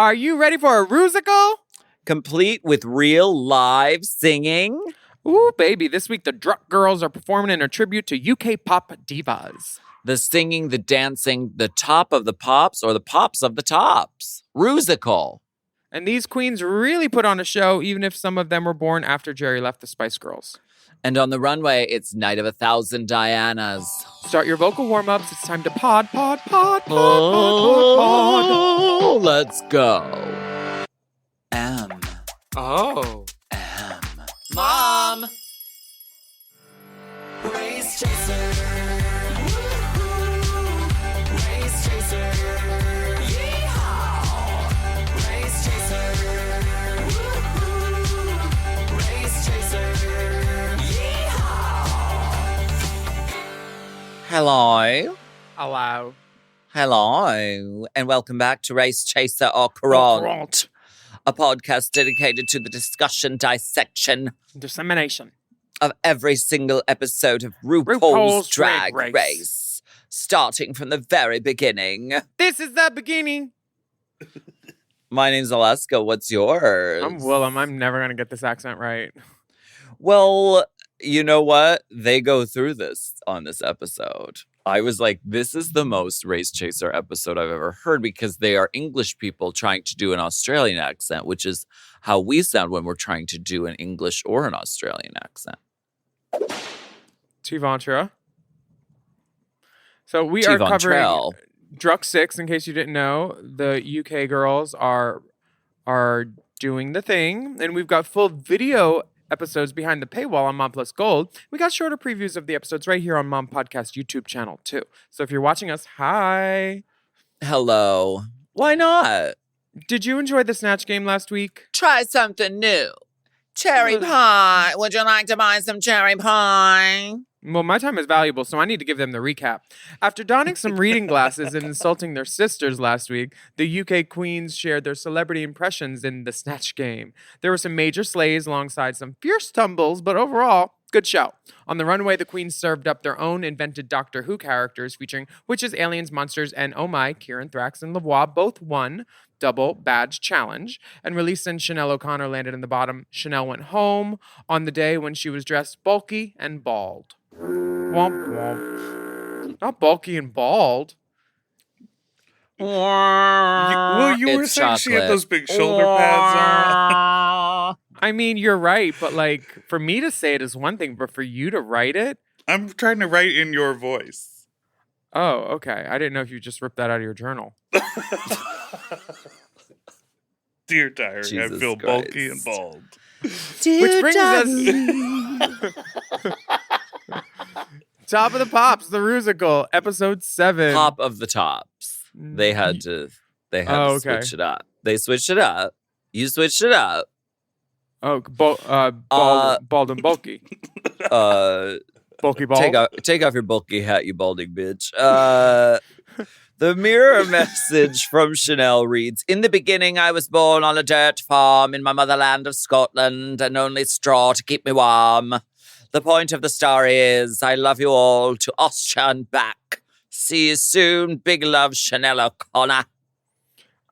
Are you ready for a Rusical? Complete with real live singing. Ooh, baby, this week the DRUK girls are performing in a tribute to UK pop divas. The singing, the dancing, the top of the pops, or the pops of the tops. Rusical. And these queens really put on a show, even if some of them were born after Jerry left the Spice Girls. And on the runway, it's Night of 1,000 Dianas. Start your vocal warm-ups. It's time to pod. Oh, let's go. M. Oh. M. Mom! Race chaser. Woo-hoo. Race chaser. Yeehaw. Race chaser. Woo-hoo. Race chaser. Yeehaw. Hello. Hello. Hello. And welcome back to Race Chaser or Current. A podcast dedicated to the discussion, dissection, Dissemination of every single episode of RuPaul's Drag Race. Starting from the very beginning. This is the beginning. My name's Alaska. What's yours? I'm Willam. I'm never going to get this accent right. Well, you know what? They go through this on this episode. I was like, this is the most Race Chaser episode I've ever heard because they are English people trying to do an Australian accent, which is how we sound when we're trying to do an English or an Australian accent. Tivantra. So we are covering Tivantrell. DRUK6, in case you didn't know. The UK girls are doing the thing, and we've got full video episodes behind the paywall on Mom Plus Gold. We got shorter previews of the episodes right here on Mom Podcast YouTube channel too. So if you're watching us, hi. Hello. Why not? Did you enjoy the Snatch game last week? Try something new. Cherry pie. Would you like to buy some cherry pie? Well, my time is valuable, so I need to give them the recap. After donning some reading glasses and insulting their sisters last week, the UK queens shared their celebrity impressions in the Snatch game. There were some major slays alongside some fierce tumbles, but overall, good show. On the runway, the queens served up their own invented Doctor Who characters featuring witches, aliens, monsters, and oh my, Kieran Thrax and Lavoie both won double badge challenge, and Release and Chanel O'Connor landed in the bottom. Chanel went home on the day when she was dressed bulky and bald. Womp womp. Not bulky and bald. You were It's saying she had chocolate. those big shoulder pads on. I mean, you're right, but like, for me to say it is one thing, but for you to write it? I'm trying to write in your voice. Oh, okay. I didn't know if you just ripped that out of your journal. Dear diary, Jesus I feel Christ. bulky and bald. Which brings us... Top of the Pops, the Rusical, episode 7. Top of the tops. They had to Oh, okay. switch it up. They switched it up. You switched it up. Oh, bald and bulky. Bulky bald. Take off your bulky hat, you balding bitch. The mirror message from Chanel reads, "In the beginning, I was born on a dirt farm in my motherland of Scotland, and only straw to keep me warm. The point of the story is, I love you all to Austria and back. See you soon. Big love, Chanel O'Connor."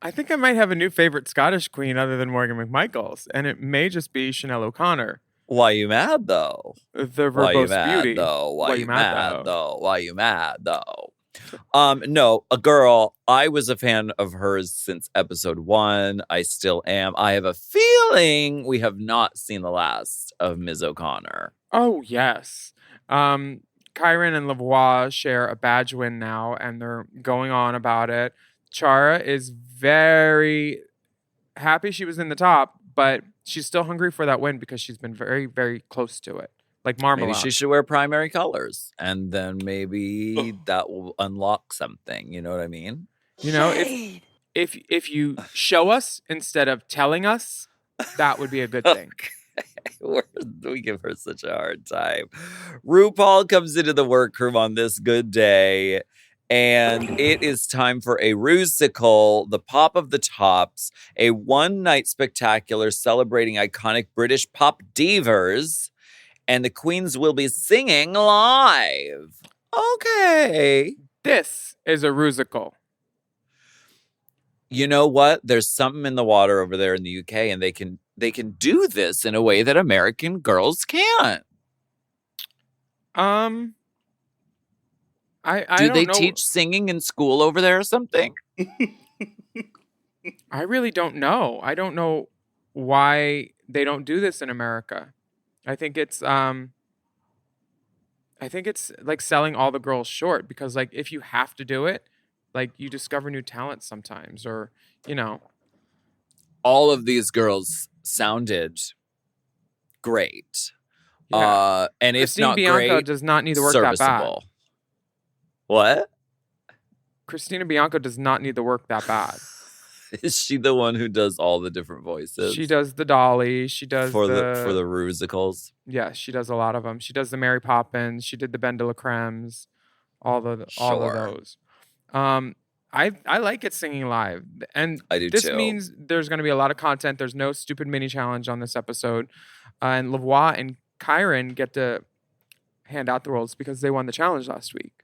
I think I might have a new favorite Scottish queen other than Morgan McMichaels, and it may just be Chanel O'Connor. Why you mad, though? The Why you verbose mad, beauty. though? Why you mad, though? though? Why you mad, though? No, a girl. I was a fan of hers since episode 1. I still am. I have a feeling we have not seen the last of Ms. O'Connor. Oh, yes. Kyron and Lavoie share a badge win now, and they're going on about it. Chara is very happy she was in the top, but she's still hungry for that win because she's been very, very close to it. Like Marmalade. Maybe she should wear primary colors, and then maybe that will unlock something. You know what I mean? You know, if you show us instead of telling us, that would be a good thing. We give her such a hard time. RuPaul comes into the workroom on this good day, and it is time for a Rusical, the pop of the tops, a one-night spectacular celebrating iconic British pop divas, and the queens will be singing live. Okay. This is a Rusical. you know what? There's something in the water over there in the UK, and they can do this in a way that American girls can't. Um, I Do don't they know. teach singing in school over there or something? I really don't know. I don't know why they don't do this in America. I think it's like selling all the girls short because like if you have to do it, like you discover new talent sometimes or, you know. All of these girls sounded great. Yeah. And if Christine not Bianca great, does not need the work that bad. serviceable. What? Christina Bianco does not need the work that bad. Is she the one who does all the different voices? She does the Dolly. She does for the Rusicals. Yeah, she does a lot of them. She does the Mary Poppins. She did the Ben de la Cremes. All of Sure. those. I like it singing live, and I do this too. means there's going to be a lot of content. There's no stupid mini challenge on this episode, and Lavoie and Kyron get to hand out the roles because they won the challenge last week.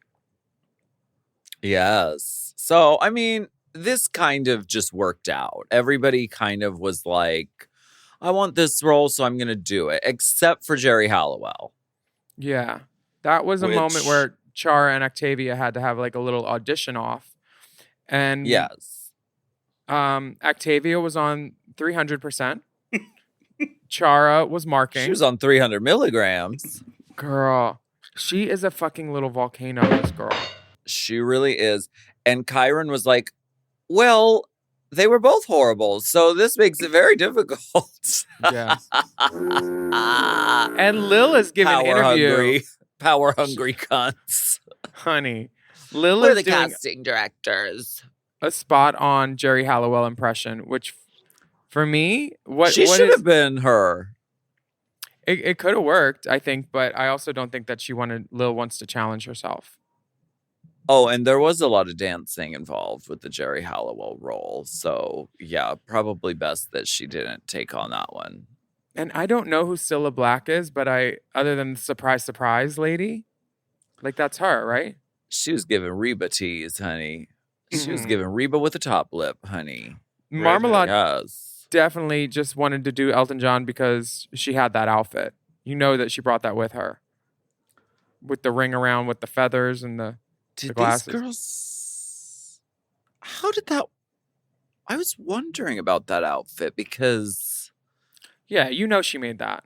Yes. So, I mean, this kind of just worked out. Everybody kind of was like, I want this role, so I'm going to do it, except for Jerry Halliwell. Yeah, that was a moment Which- where Chara and Octavia had to have like a little audition off, and Yes. Octavia was on 300%. Chara was marking. She was on 300 milligrams. Girl, she is a fucking little volcano, this girl. She really is. And Kyron was like, well, they were both horrible, so this makes it very difficult. Yeah. And Lil is giving an interview. Power hungry cunts. Honey, Lil We're is the doing casting directors. a spot on Jerry Halliwell impression, which for me, what She should is, have been her. it could have worked, I think, but I also don't think that Lil wants to challenge herself. Oh, and there was a lot of dancing involved with the Jerry Halliwell role. So, yeah, probably best that she didn't take on that one. And I don't know who Cilla Black is, but other than the surprise lady, like that's her, right? She was giving Reba tease, honey. She was Mhm. giving Reba with a top lip, honey. Marmalade Yes. definitely just wanted to do Elton John because she had that outfit. You know that she brought that with her. With the ring around with the feathers and the Did these glasses. girls... How did that... I was wondering about that outfit because... Yeah, you know she made that.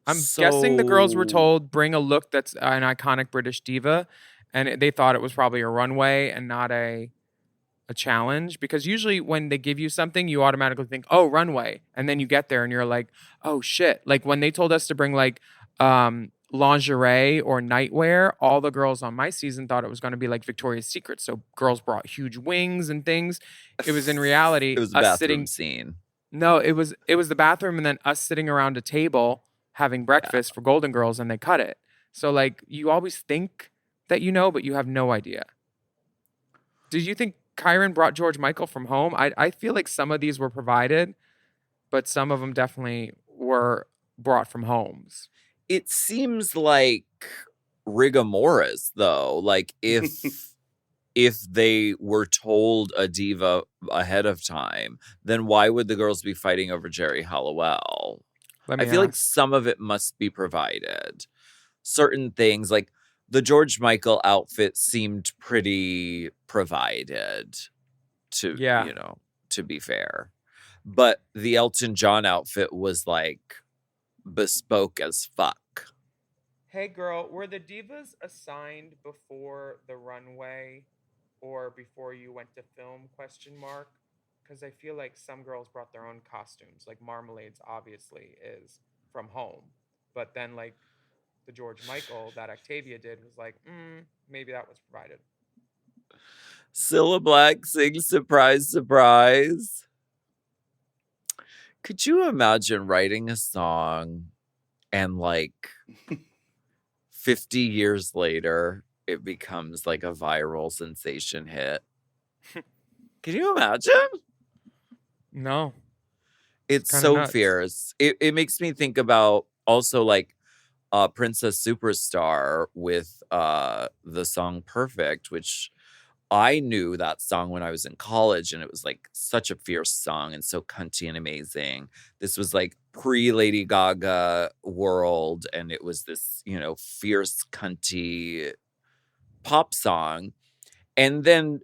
I'm guessing the girls were So- told bring a look that's an iconic British diva, and they thought it was probably a runway and not a challenge. Because usually when they give you something, you automatically think, oh, runway, and then you get there and you're like, oh shit. Like when they told us to bring like lingerie or nightwear, all the girls on my season thought it was going to be like Victoria's Secret. So girls brought huge wings and things. It was in reality It was a us bathroom sitting. scene. No, it was the bathroom and then us sitting around a table having breakfast for Golden Girls, and they cut it. So like you always think that you know, but you have no idea. Did you think Kyron brought George Michael from home? I feel like some of these were provided, but some of them definitely were brought from homes. It seems like rigor mortis, though. Like if they were told a diva ahead of time, then why would the girls be fighting over Jerry Halliwell? Let I me feel like ask. some of it must be provided. Certain things, like the George Michael outfit, seemed pretty provided. Yeah. To be fair, but the Elton John outfit was like bespoke as fuck. Hey girl, were the divas assigned before the runway or before you went to film ? Because I feel like some girls brought their own costumes. Like Marmalade's obviously is from home. But then like the George Michael that Octavia did was like, maybe that was provided. Cilla Black sings Surprise, Surprise. Could you imagine writing a song and like 50 years later, it becomes like a viral sensation hit? Can you imagine? No. It's kinda so nuts. fierce. It makes me think about also like Princess Superstar with the song Perfect, which I knew that song when I was in college, and it was like such a fierce song and so cunty and amazing. This was like pre Lady Gaga world, and it was this, fierce, cunty pop song. And then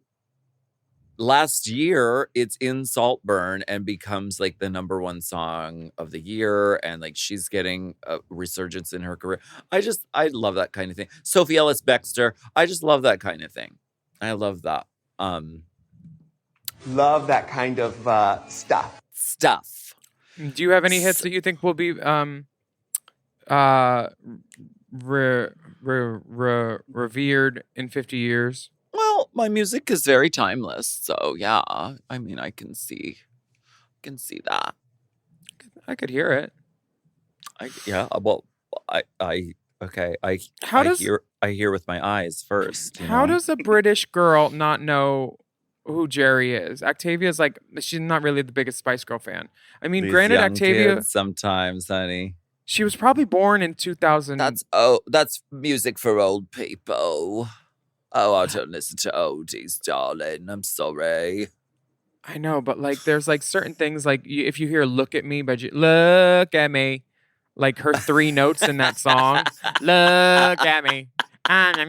last year, it's in Saltburn and becomes like the number one song of the year. And like she's getting a resurgence in her career. I love that kind of thing. Sophie Ellis Bextor, I just love that kind of thing. I love that. Love that kind of stuff. Do you have any hits that you think will be revered in 50 years? Well, my music is very timeless, so yeah. I mean, I can see that. I could hear it. I hear with my eyes first. How does a British girl not know who Jerry is? Octavia's like, she's not really the biggest Spice Girl fan. I mean, These granted, young Octavia, kids sometimes, honey. she was probably born in 2000. That's music for old people. Oh, I don't listen to oldies, darling. I'm sorry. I know, but like, there's like certain things like if you hear "Look at Me" by Look at Me, like her 3 notes in that song. Look at me. Look at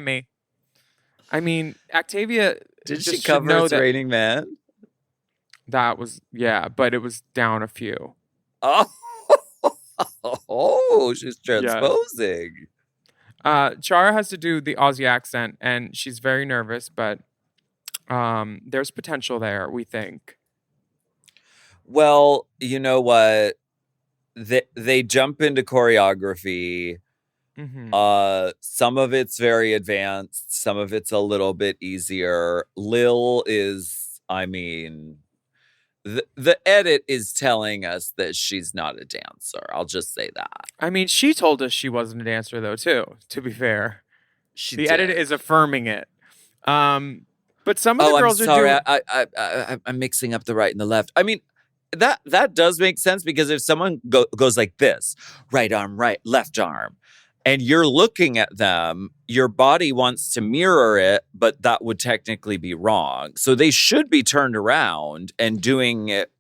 me. I mean, Octavia. Did just she should cover know It's that Raining Men? That was, yeah, but it was down a few. Oh, she's transposing. Chara has to do the Aussie accent, and she's very nervous, but there's potential there, we think. Well, you know what? They jump into choreography. Mm-hmm. Some of it's very advanced. Some of it's a little bit easier. Lil is, I mean, the edit is telling us that she's not a dancer. I'll just say that. I mean, she told us she wasn't a dancer, though, too, to be fair. The edit is affirming it. But some of the girls I'm sorry. are doing... I'm mixing up the right and the left. I mean, that does make sense, because if someone goes like this, right arm, right, left arm, and you're looking at them, your body wants to mirror it, but that would technically be wrong. So they should be turned around and doing it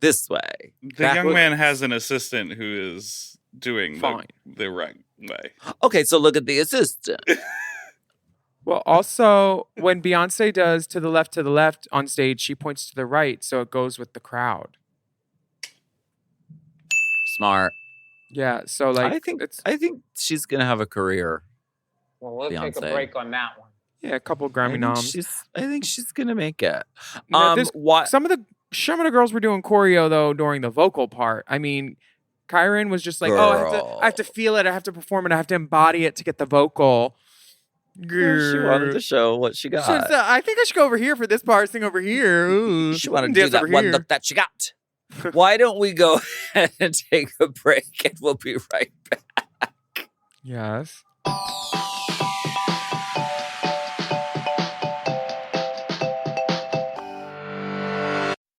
this way. The young man has an assistant who is doing the right way. Okay, so look at the assistant. Well, also, when Beyonce does to the left on stage, she points to the right, so it goes with the crowd. Smart. Yeah, so like I think she's gonna have a career. Well, we'll Beyonce. take a break on that one. Yeah, a couple Grammy noms. I think she's gonna make it. Some of the girls were doing choreo though during the vocal part. I mean, Kyron was just like, I have to feel it, I have to perform it, I have to embody it to get the vocal. She wanted to show what she got. I think I should go over here for this part, sing over here. Ooh, she wanted to do that one look that she got. Why don't we go ahead and take a break, and we'll be right back. Yes.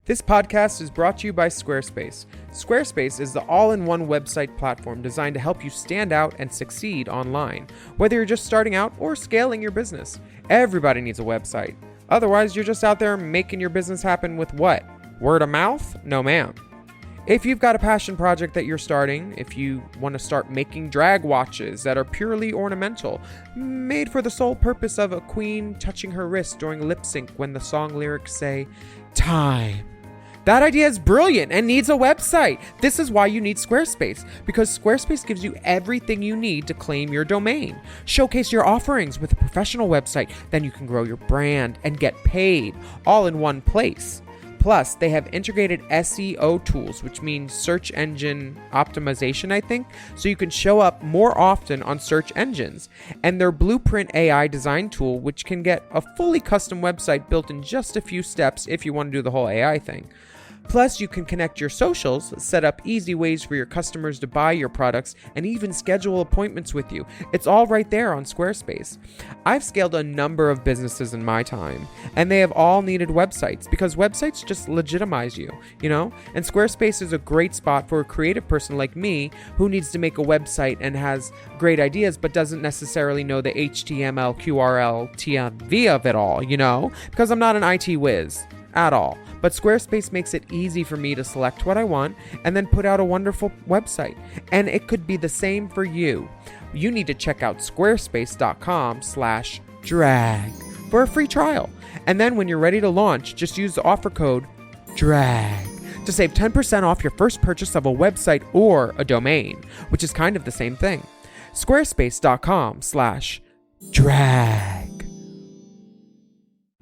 This podcast is brought to you by Squarespace. Squarespace is the all-in-one website platform designed to help you stand out and succeed online. Whether you're just starting out or scaling your business, everybody needs a website. Otherwise, you're just out there making your business happen with what? Word of mouth? No, ma'am. If you've got a passion project that you're starting, if you want to start making drag watches that are purely ornamental, made for the sole purpose of a queen touching her wrist during lip sync when the song lyrics say, time. That idea is brilliant and needs a website. This is why you need Squarespace, because Squarespace gives you everything you need to claim your domain. Showcase your offerings with a professional website, then you can grow your brand and get paid all in one place. Plus, they have integrated SEO tools, which means search engine optimization, I think, so you can show up more often on search engines. And their Blueprint AI design tool, which can get a fully custom website built in just a few steps if you want to do the whole AI thing. Plus, you can connect your socials, set up easy ways for your customers to buy your products, and even schedule appointments with you. It's all right there on Squarespace. I've scaled a number of businesses in my time, and they have all needed websites because websites just legitimize you, you know? And Squarespace is a great spot for a creative person like me who needs to make a website and has great ideas but doesn't necessarily know the HTML, QRL, TMV of it all, you know? Because I'm not an IT whiz at all. But Squarespace makes it easy for me to select what I want and then put out a wonderful website. And it could be the same for you. You need to check out squarespace.com/drag for a free trial. And then when you're ready to launch, just use the offer code DRAG to save 10% off your first purchase of a website or a domain, which is kind of the same thing. Squarespace.com/drag.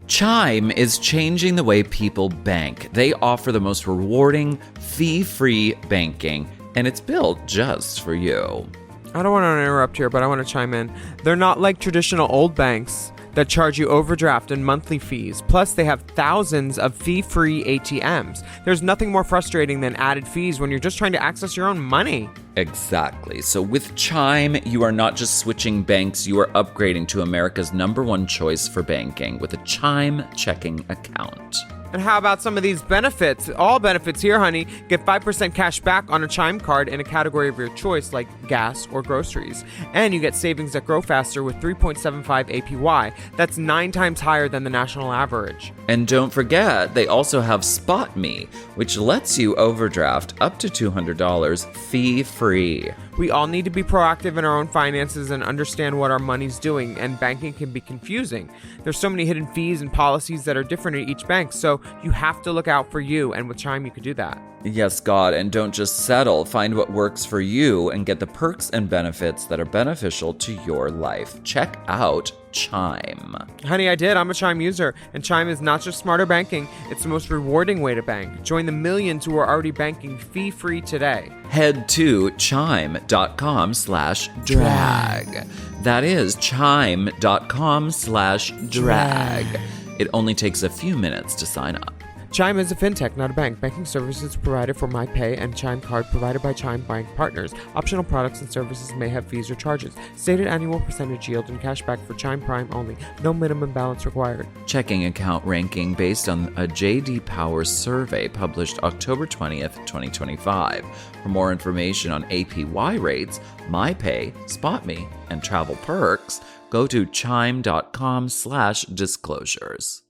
Chime is changing the way people bank. They offer the most rewarding, fee-free banking, and it's built just for you. I don't want to interrupt here, but I want to chime in. They're not like traditional old banks that charge you overdraft and monthly fees. Plus, they have thousands of fee-free ATMs. There's nothing more frustrating than added fees when you're just trying to access your own money. Exactly. So with Chime, you are not just switching banks, you are upgrading to America's #1 choice for banking with a Chime checking account. And how about some of these benefits? All benefits here, honey. Get 5% cash back on a Chime card in a category of your choice, like gas or groceries. And you get savings that grow faster with 3.75 APY. That's 9 times higher than the national average. And don't forget, they also have Spot Me, which lets you overdraft up to $200 fee-free. We all need to be proactive in our own finances and understand what our money's doing, and banking can be confusing. There's so many hidden fees and policies that are different at each bank, so you have to look out for you, and with Chime you could do that. Yes, God, and don't just settle. Find what works for you and get the perks and benefits that are beneficial to your life. Check out Chime. Honey, I did. I'm a Chime user, and Chime is not just smarter banking, it's the most rewarding way to bank. Join the millions who are already banking fee-free today. Head to chime.com/drag. That is chime.com/drag. It only takes a few minutes to sign up. Chime is a fintech, not a bank. Banking services provided for MyPay and Chime Card provided by Chime Bank Partners. Optional products and services may have fees or charges. Stated annual percentage yield and cashback for Chime Prime only. No minimum balance required. Checking account ranking based on a J.D. Power survey published October 20th, 2025. For more information on APY rates, MyPay, SpotMe, and travel perks, go to chime.com/disclosures.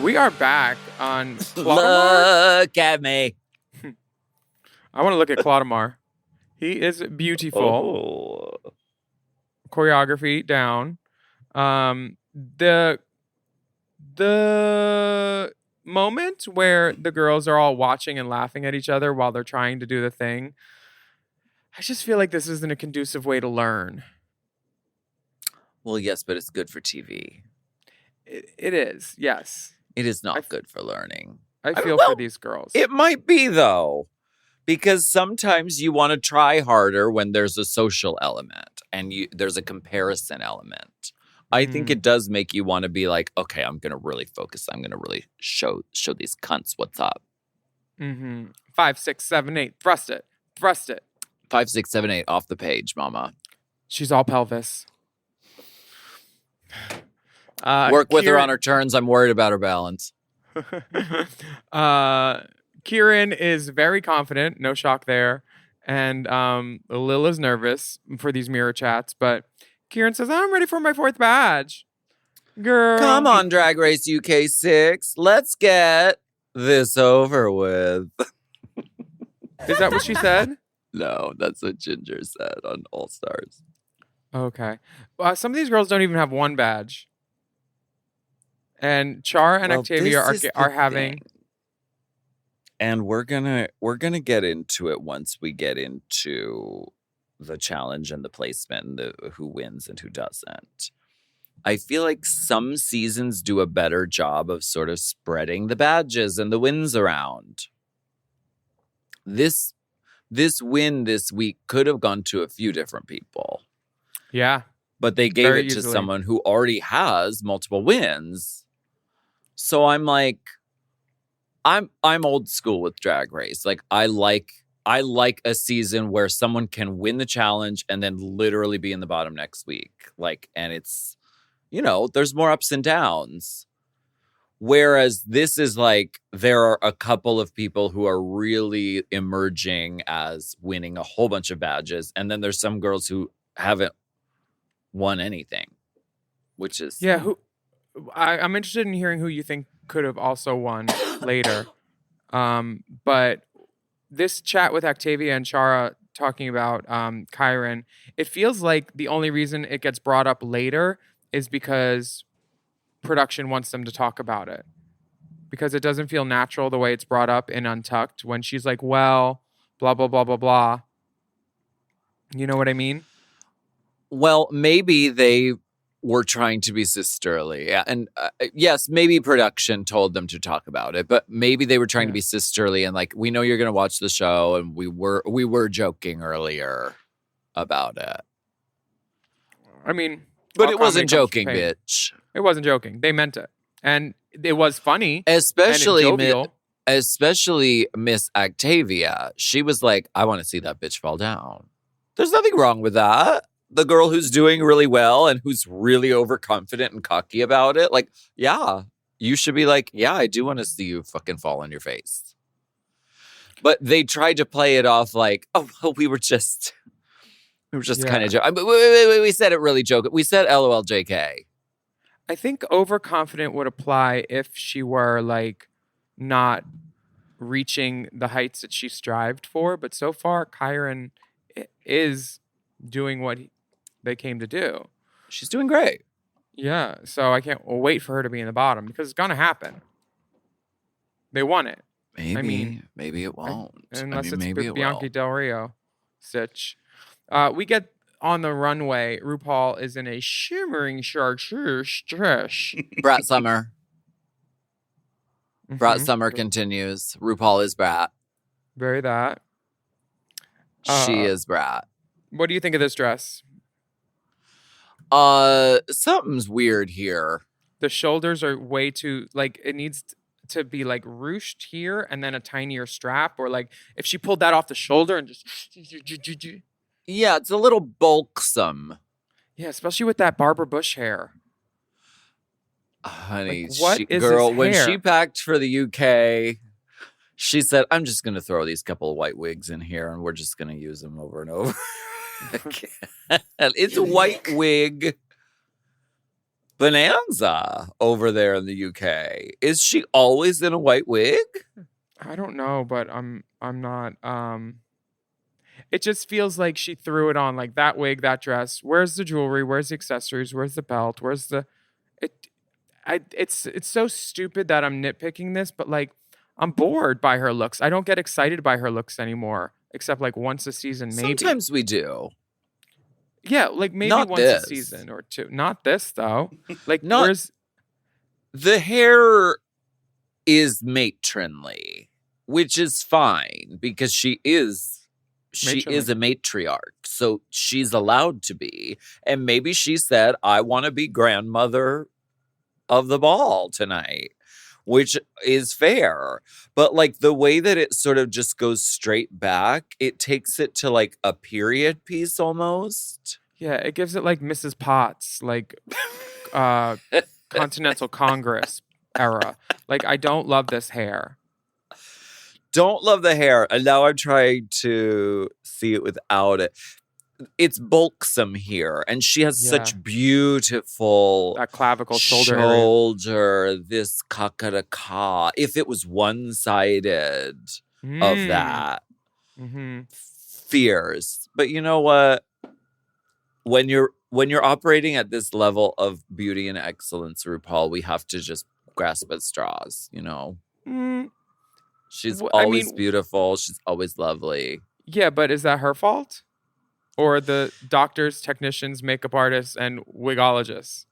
We are back on Claudemar. Look at me. I want to look at Claudemar. He is beautiful. Oh. Choreography down. The moment where the girls are all watching and laughing at each other while they're trying to do the thing, I just feel like this isn't a conducive way to learn. Well, yes, but it's good for TV. It is, yes. It is not good for learning. I feel well, for these girls. It might be, though, because sometimes you want to try harder when there's a social element and there's a comparison element. I think it does make you want to be like, okay, I'm going to really focus. I'm going to really show these cunts what's up. 5, 6, 7, 8. Thrust it. 5, 6, 7, 8 off the page, mama. She's all pelvis. Work with her on her turns. I'm worried about her balance. Kieran is very confident. No shock there. And Lil is nervous for these mirror chats. But Kieran says, I'm ready for my 4th badge. Girl. Come on, Drag Race UK6. Let's get this over with. Is that what she said? No, that's what Ginger said on All Stars. Okay. Some of these girls don't even have 1 badge. And Char and Octavia are having thing. And we're gonna get into it once we get into the challenge and the placement and who wins and who doesn't. I feel like some seasons do a better job of sort of spreading the badges and the wins around. This win this week could have gone to a few different people. Yeah. but they gave Very it to easily. someone who already has multiple wins. So I'm like, I'm old school with Drag Race. Like I like a season where someone can win the challenge and then literally be in the bottom next week. Like, and it's, there's more ups and downs. Whereas this is like, there are a couple of people who are really emerging as winning a whole bunch of badges. And then there's some girls who haven't won anything, which is... Yeah, I'm interested in hearing who you think could have also won later. But this chat with Octavia and Chara talking about Kyron, it feels like the only reason it gets brought up later is because production wants them to talk about it, because it doesn't feel natural the way it's brought up in Untucked when she's like, well, blah, blah, blah, blah, blah. You know what I mean? Well, maybe they were trying to be sisterly. And yes, maybe production told them to talk about it, but maybe they were trying to be sisterly and like, we know you're going to watch the show, and we were joking earlier about it. I mean... But it wasn't joking, bitch. It wasn't joking. They meant it. And it was funny. Especially jovial. Miss Octavia. She was like, I want to see that bitch fall down. There's nothing wrong with that. The girl who's doing really well and who's really overconfident and cocky about it. Like, yeah, you should be like, yeah, I do want to see you fucking fall on your face. But they tried to play it off like, oh, well, we were just kind of joking. We said it really joking. We said LOL JK. I think overconfident would apply if she were like not reaching the heights that she strived for. But so far, Kyron is doing what they came to do. She's doing great. Yeah. So I can't wait for her to be in the bottom because it's going to happen. They won it. Maybe it won't. Unless maybe it's it Bianca will. Del Rio stitch. We get on the runway. RuPaul is in a shimmering chartreuse dress. Brat Summer. Brat Summer continues. RuPaul is Brat. Very that. She is Brat. What do you think of this dress? Something's weird here. The shoulders are way too, like, it needs to be like ruched here and then a tinier strap, or like if she pulled that off the shoulder and just... Yeah, it's a little bulksome. Yeah, especially with that Barbara Bush hair. Honey, like, what is girl, this when hair? she packed for the UK, she said, I'm just going to throw these couple of white wigs in here and we're just going to use them over and over again. It's a white wig bonanza over there in the UK. Is she always in a white wig? I don't know, but I'm not. It just feels like she threw it on, like that wig, that dress. Where's the jewelry? Where's the accessories? Where's the belt? Where's the... It's so stupid that I'm nitpicking this, but like I'm bored by her looks. I don't get excited by her looks anymore, except like once a season, maybe. Sometimes we do. Yeah, like maybe Not once this. a season or two. Not this though. Like Not- The hair is matronly, which is fine because she is a matriarch, so she's allowed to be. And maybe she said, I want to be grandmother of the ball tonight, which is fair. But like the way that it sort of just goes straight back, it takes it to like a period piece almost. Yeah, it gives it like Mrs. Potts, like Continental Congress era. Like I don't love this hair. Don't love the hair. And now I'm trying to see it without it. It's bulksome here. And she has such beautiful... That clavicle shoulder area. This kakadaka. If it was one-sided of that. Mm-hmm. Fears. But you know what? When you're operating at this level of beauty and excellence, RuPaul, we have to just grasp at straws, you know? She's always beautiful. She's always lovely. Yeah, but is that her fault? Or the doctors, technicians, makeup artists, and wigologists?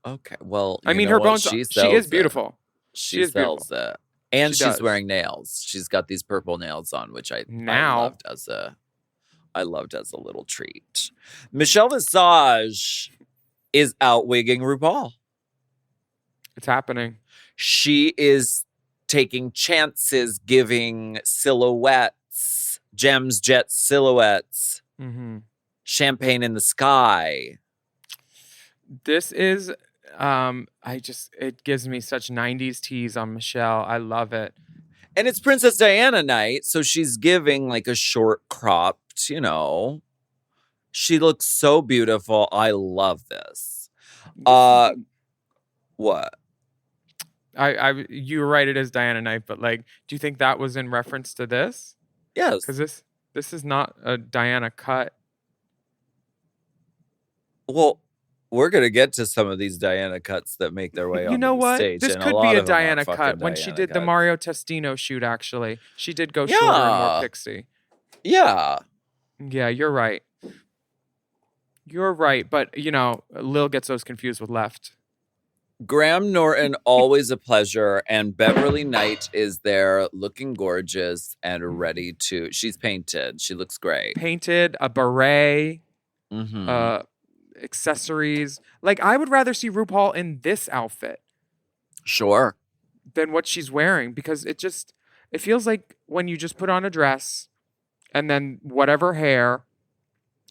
Okay, well, I mean, her bones. She is beautiful. She sells it, and she's wearing nails. She's got these purple nails on, which I loved as a little treat. Michelle Visage is outwigging RuPaul. It's happening. She is taking chances, giving silhouettes, gems, jet silhouettes, Mm-hmm. champagne in the sky. This is, it gives me such 90s tease on Michelle. I love it. And it's Princess Diana night, so she's giving like a short cropped, you know. She looks so beautiful. I love this. What? You were right, it is Diana Night, but like, do you think that was in reference to this? Yes. Because this is not a Diana cut. Well, we're gonna get to some of these Diana cuts that make their way You onto know the what? stage. This and could lot be a of them are Diana fucking cut when she Diana did the cuts. Mario Testino shoot, actually. She did go shorter and more pixie. Yeah. Yeah, you're right. You're right, but, you know, Lil gets those confused with Left. Graham Norton, always a pleasure. And Beverly Knight is there looking gorgeous and ready to. She's painted. She looks great. Painted, a beret, Mm-hmm. accessories. Like, I would rather see RuPaul in this outfit Sure. than what she's wearing, because it feels like when you just put on a dress and then whatever hair,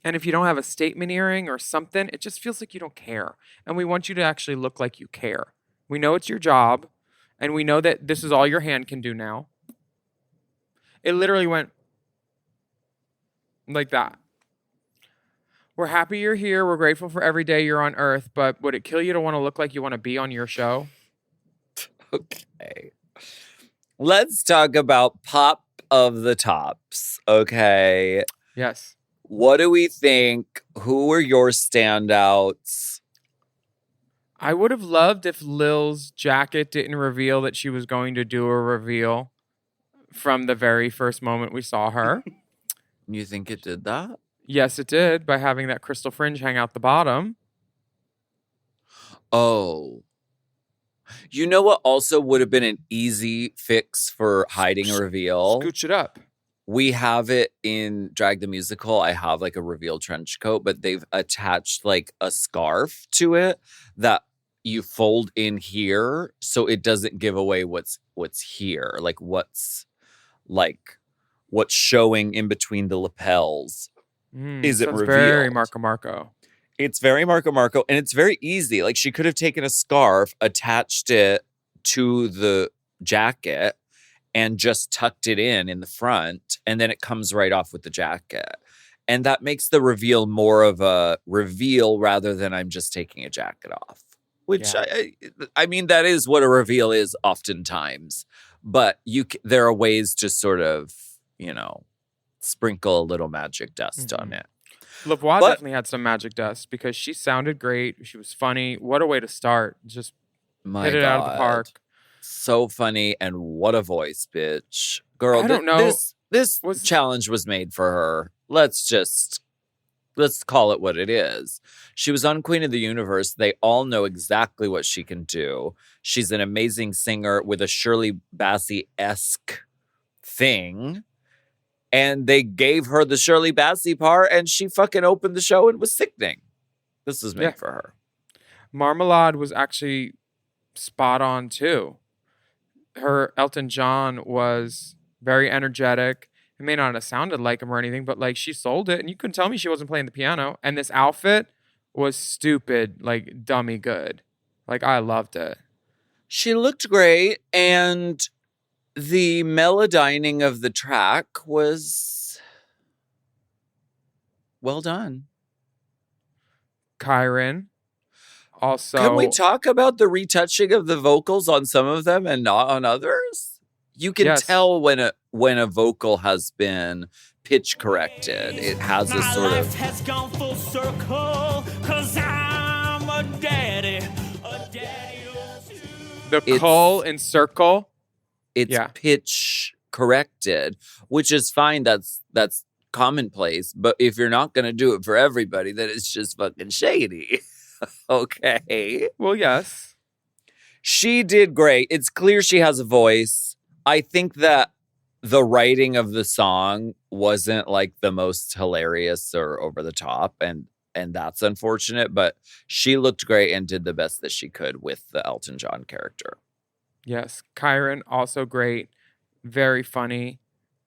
and if you don't have a statement earring or something, it just feels like you don't care. And we want you to actually look like you care. We know it's your job, and we know that this is all your hand can do now. It literally went like that. We're happy you're here. We're grateful for every day you're on Earth, but would it kill you to want to look like you want to be on your show? Okay. Let's talk about Pop of the Tops. Okay. Yes. What do we think? Who are your standouts? I would have loved if Lil's jacket didn't reveal that she was going to do a reveal from the very first moment we saw her. You think it did that? Yes, it did, by having that crystal fringe hang out the bottom. Oh. You know what also would have been an easy fix for hiding a reveal? Scooch it up. We have it in Drag the Musical. I have like a reveal trench coat, but they've attached like a scarf to it that you fold in here so it doesn't give away what's here, like what's showing in between the lapels. Is it sounds revealed? very Marco Marco. It's very Marco Marco, and it's very easy. Like, she could have taken a scarf, attached it to the jacket, and just tucked it in the front, and then it comes right off with the jacket. And that makes the reveal more of a reveal rather than I'm just taking a jacket off. Which, Yeah. I mean, that is what a reveal is oftentimes. But there are ways to sort of, you know, sprinkle a little magic dust on it. Lavoie But- definitely had some magic dust because she sounded great. She was funny. What a way to start. Just My hit it out of the park. So funny, and what a voice, bitch. Girl, I don't know. This challenge was made for her. Let's call it what it is. She was on Queen of the Universe. They all know exactly what she can do. She's an amazing singer with a Shirley Bassey-esque thing. And they gave her the Shirley Bassey part, and she fucking opened the show and was sickening. This was made for her. Marmalade was actually spot on too. Her Elton John was very energetic. It may not have sounded like him or anything, but like, she sold it, and you couldn't tell me she wasn't playing the piano. And this outfit was stupid, like dummy good. Like, I loved it. She looked great, and the melodyning of the track was well done. Kyron also. Can we talk about the retouching of the vocals on some of them and not on others? You can tell when a vocal has been pitch corrected. It has a sort of has gone full circle, 'cause I'm a daddy. The call and circle. It's pitch corrected, which is fine. That's commonplace. But if you're not going to do it for everybody, then it's just fucking shady. Okay. Well, yes. She did great. It's clear she has a voice. I think that the writing of the song wasn't like the most hilarious or over the top. And and that's unfortunate, but she looked great and did the best that she could with the Elton John character. Yes. Kyron, also great. Very funny.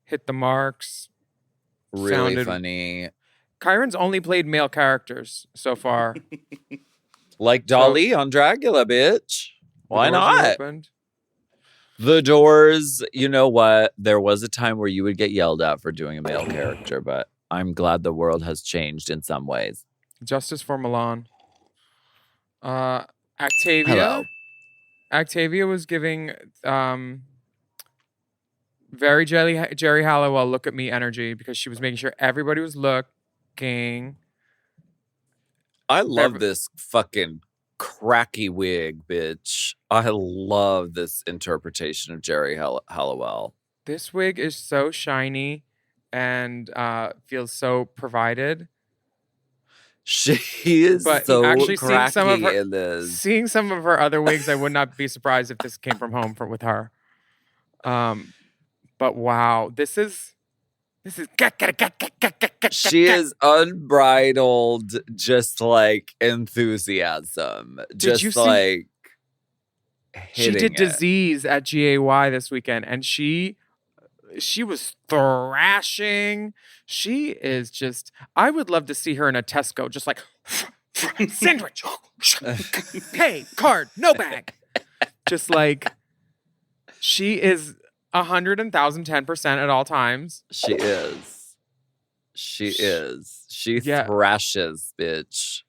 Hit the marks. Really funny. Kyron's only played male characters so far. Like Dolly on Dracula, bitch. Why The doors are not? opened. The Doors, you know what? There was a time where you would get yelled at for doing a male character, but I'm glad the world has changed in some ways. Justice for Milan. Octavia. Hello. Octavia was giving very Jerry Halliwell look at me energy because she was making sure everybody was looking. I love this fucking cracky wig, bitch. I love this interpretation of Jerry Halliwell. This wig is so shiny and feels so provided. She is But so actually cracky in this. seeing some of her other wigs, I would not be surprised if this came from home with her. But wow, this is She is unbridled, just like enthusiasm. Did you Just see- like She hitting did it. Disease at GAY this weekend, and she was thrashing. She is just. I would love to see her in a Tesco, just like sandwich. Hey, card, no bag. Just like she is 110% at all times. She is. She is. She Yeah. thrashes, bitch.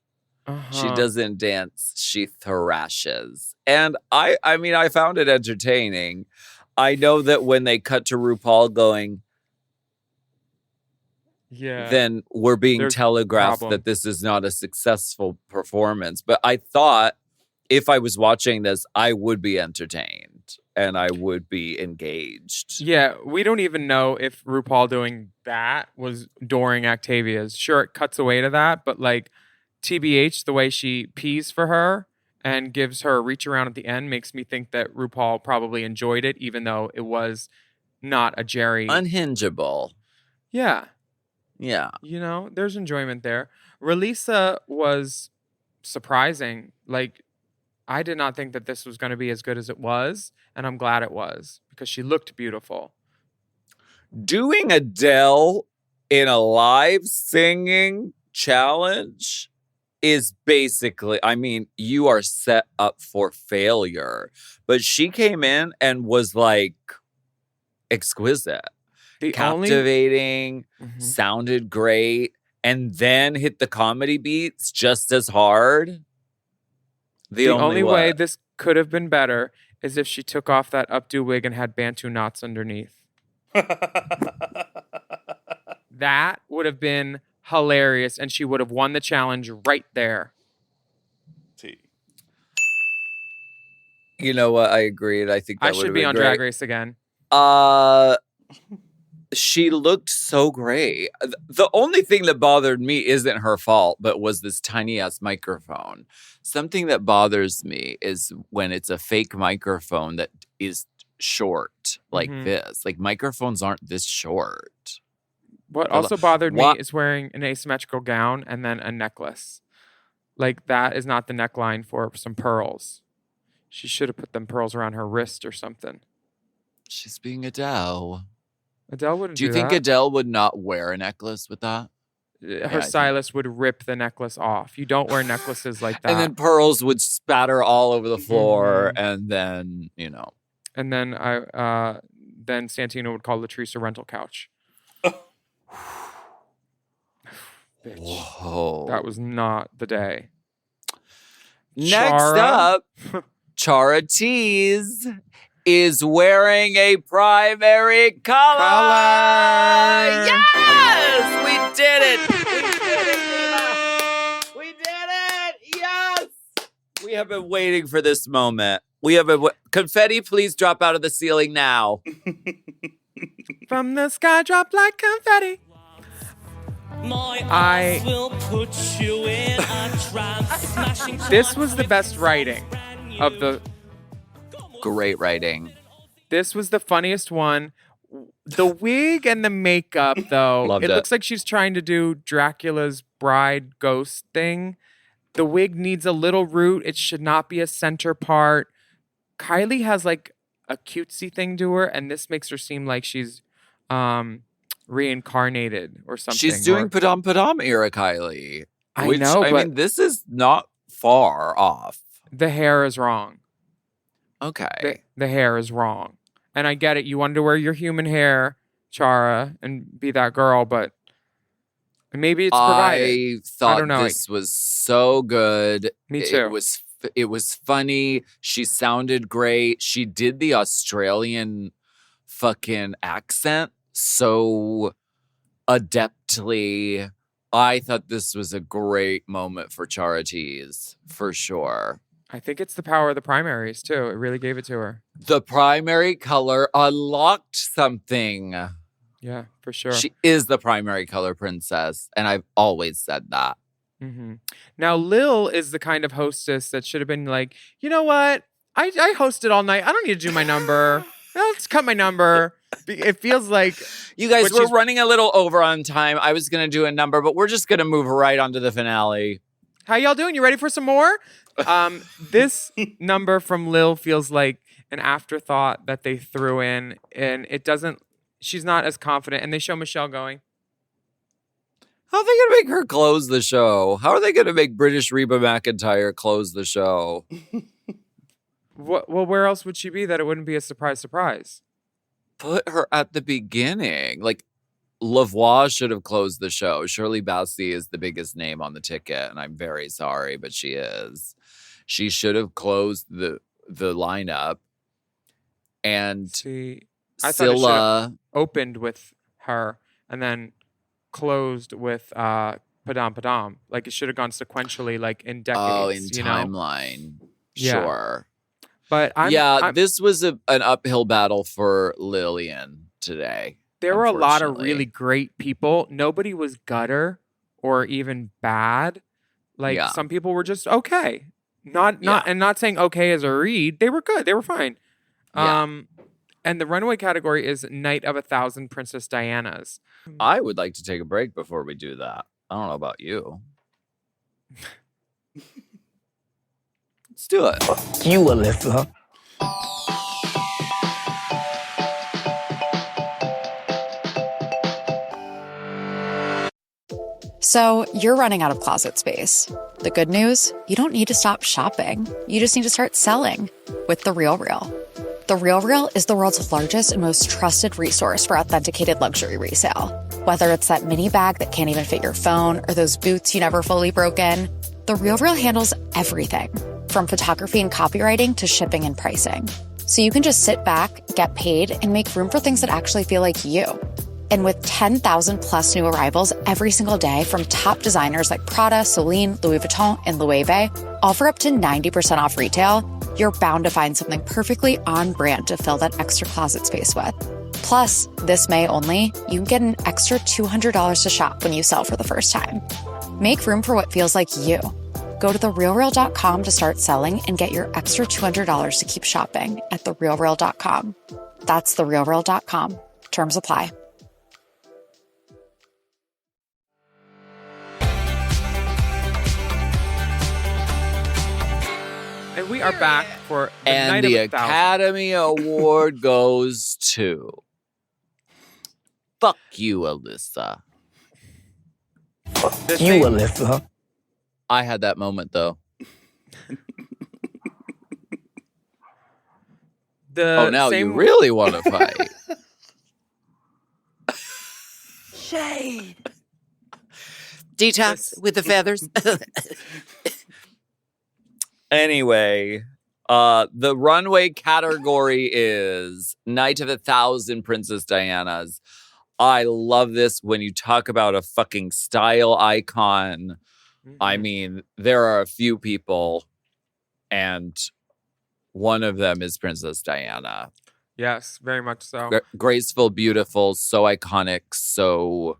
She Uh-huh. doesn't dance. She thrashes. And I mean, I found it entertaining. I know that when they cut to RuPaul going, Yeah. then we're being There's telegraphed problem. that this is not a successful performance. But I thought if I was watching this, I would be entertained and I would be engaged. Yeah, we don't even know if RuPaul doing that was during Octavia's. Sure, it cuts away to that, but like TBH, the way she pees for her and gives her a reach around at the end makes me think that RuPaul probably enjoyed it, even though it was not a Jerry. Unhingeable. Yeah, Yeah. you know, there's enjoyment there. Relisa was surprising. Like, I did not think that this was going to be as good as it was, and I'm glad it was because she looked beautiful. Doing Adele in a live singing challenge is basically, I mean, you are set up for failure. But she came in and was like exquisite, The captivating, Mhm. sounded great, and then hit the comedy beats just as hard. The only way what? this could have been better is if she took off that updo wig and had Bantu knots underneath. That would have been hilarious, and she would have won the challenge right there. You know what? I agreed. I think that I would should have be been on great. Drag Race again. She looked so great. The only thing that bothered me isn't her fault, but was this tiny ass microphone. Something that bothers me is when it's a fake microphone that is short like Mhm. this. Like microphones aren't this short. What Hold also bothered me Wha- is wearing an asymmetrical gown and then a necklace. Like, that is not the neckline for some pearls. She should have put them pearls around her wrist or something. She's being Adele. Adele wouldn't Do you think that. Adele would not wear a necklace with that? Her I think- stylist would rip the necklace off. You don't wear necklaces like that. And then pearls would spatter all over the floor, Mhm. and then, you know. And then then Santino would call Latrice a rental couch. Bitch. Whoa. That was not the day. Next Chara? up, Chara Tease is wearing a primary color. Yes! We did it! We did it, Eva! We did it! Yes! We have been waiting for this moment. We have been... Confetti, please drop out of the ceiling now. From the sky drop like confetti. My I- ass will put you in a trance. Smashing This was the best writing of the... Great writing. This was the funniest one. The wig and the makeup, though, Loved it it. looks like she's trying to do Dracula's bride ghost thing. The wig needs a little root. It should not be a center part. Kylie has like a cutesy thing to her, and this makes her seem like she's reincarnated or something. She's doing Padam Padam era Kylie. I know, I but mean, this is not far off. the hair is wrong. Okay. The hair is wrong. And I get it. You wanted to wear your human hair, Chara, and be that girl, but maybe it's provided. I thought don't know. this was so good. Me too. It was funny. She sounded great. She did the Australian fucking accent so adeptly. I thought this was a great moment for Charities, for sure. I think it's the power of the primaries, too. It really gave it to her. The primary color unlocked something. Yeah, for sure. She is the primary color princess, and I've always said that. Mm-hmm. Now, Lil is the kind of hostess that should have been like, you know what? I hosted all night. I don't need to do my number. Let's cut my number. It feels like... You guys, But we're she's- running a little over on time. I was going to do a number, but we're just going to move right on to the finale. How y'all doing? You ready for some more? This number from Lil feels like an afterthought that they threw in, and it doesn't... She's not as confident, and they show Michelle going, How are they going to make her close the show? How are they going to make British Reba McEntire close the show? well, where else would she be that it wouldn't be a surprise? Put her at the beginning. Like, Lavoie should have closed the show. Shirley Bassey is the biggest name on the ticket, and I'm very sorry, but she is. She should have closed the lineup. And See, I thought it should Scylla... have opened with her and then closed with Padam Padam. Like it should have gone sequentially, like in decades. Oh, in you know? timeline. Yeah. Sure. But this was an uphill battle for Lillian today. there were a lot of unfortunately. really great people. Nobody was gutter or even bad. Like Yeah. some people were just okay. Not saying okay as a read. They were good. They were fine. Yeah. And the runway category is Night of 1,000 Princess Dianas. I would like to take a break before we do that. I don't know about you. Let's do it. You, Alyssa. So, you're running out of closet space. The good news? You don't need to stop shopping. You just need to start selling with The RealReal. The RealReal is the world's largest and most trusted resource for authenticated luxury resale. Whether it's that mini bag that can't even fit your phone or those boots you never fully broke in, The RealReal handles everything from photography and copywriting to shipping and pricing. So you can just sit back, get paid, and make room for things that actually feel like you. And with 10,000 plus new arrivals every single day from top designers like Prada, Celine, Louis Vuitton, and Loewe, all for up to 90% off retail, you're bound to find something perfectly on brand to fill that extra closet space with. Plus, this May only, you can get an extra $200 to shop when you sell for the first time. Make room for what feels like you. Go to therealreal.com to start selling and get your extra $200 to keep shopping at therealreal.com. That's therealreal.com. Terms apply. And we are back for the And Night the of 1,000. Academy Award goes to... Fuck you, Alyssa. The You, thing- Alyssa. I had that moment, though. the Now same, you really want to fight. Shade. Detox with the feathers. Anyway, the runway category is Night of 1,000 Princess Dianas. I love this when you talk about a fucking style icon. I mean, there are a few people, and one of them is Princess Diana. Yes, very much so. Graceful, beautiful, so iconic, so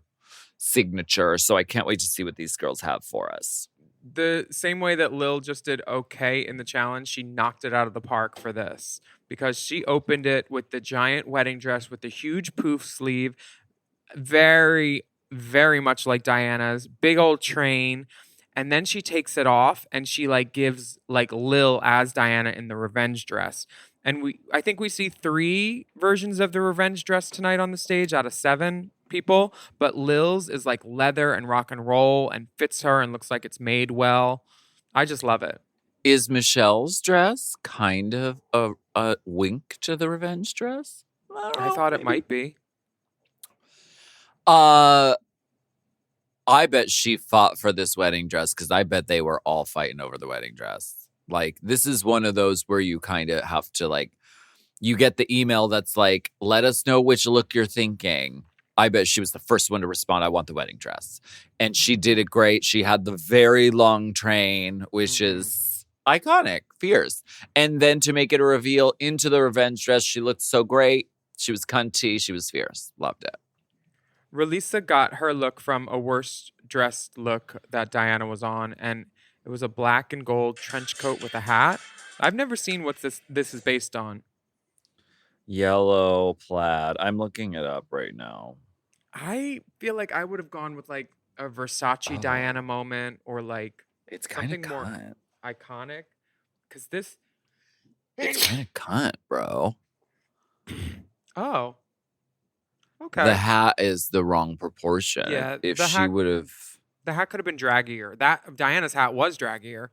signature. So I can't wait to see what these girls have for us. the same way that Lil just did okay in the challenge, she knocked it out of the park for this because she opened it with the giant wedding dress with the huge poof sleeve, very, very much like Diana's, big old train. And then she takes it off and she like gives like Lil as Diana in the revenge dress. And I think we see 3 versions of the revenge dress tonight on the stage out of 7 people, but Lil's is like leather and rock and roll and fits her and looks like it's made well. I just love it. Is Michelle's dress kind of a wink to the revenge dress? I thought it might be. I bet she fought for this wedding dress because I bet they were all fighting over the wedding dress. Like, this is one of those where you kind of have to, like, you get the email that's like, let us know which look you're thinking. I bet she was the first one to respond, I want the wedding dress. And she did it great. She had the very long train, which is iconic, fierce. And then to make it a reveal into the revenge dress, she looked so great. She was cunty. She was fierce. Loved it. Relisa got her look from a worst dressed look that Diana was on, and it was a black and gold trench coat with a hat. I've never seen what this is based on. Yellow plaid. I'm looking it up right now. I feel like I would have gone with like a Versace Diana moment or like It's kind of something more cunt. iconic. Because this. It's kind of cunt, bro. Oh. Okay. The hat is the wrong proportion. Yeah, if the she hat- would have, The hat could have been draggier. That Diana's hat was draggier.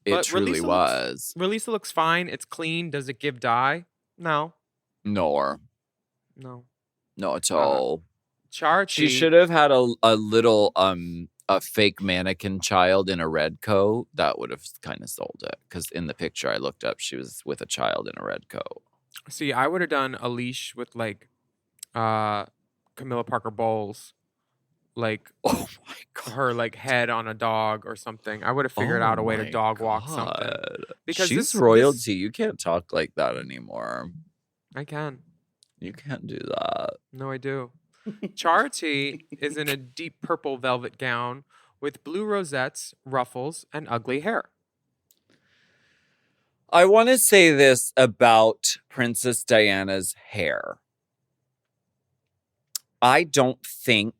it But truly Relisa was. Relisa looks fine. It's clean. Does it give dye? No. Nor, No. not at all. Charchi. She should have had a little a fake mannequin child in a red coat. That would have kind of sold it. Because in the picture I looked up, she was with a child in a red coat. See, I would have done a leash with like Camilla Parker Bowles. Like Oh my god. her like head on a dog or something. I would have figured out a way to dog walk something. Because she's this- royalty. You can't talk like that anymore. I can. You can't do that. No, I do. Charity is in a deep purple velvet gown with blue rosettes, ruffles, and ugly hair. I want to say this about Princess Diana's hair. I don't think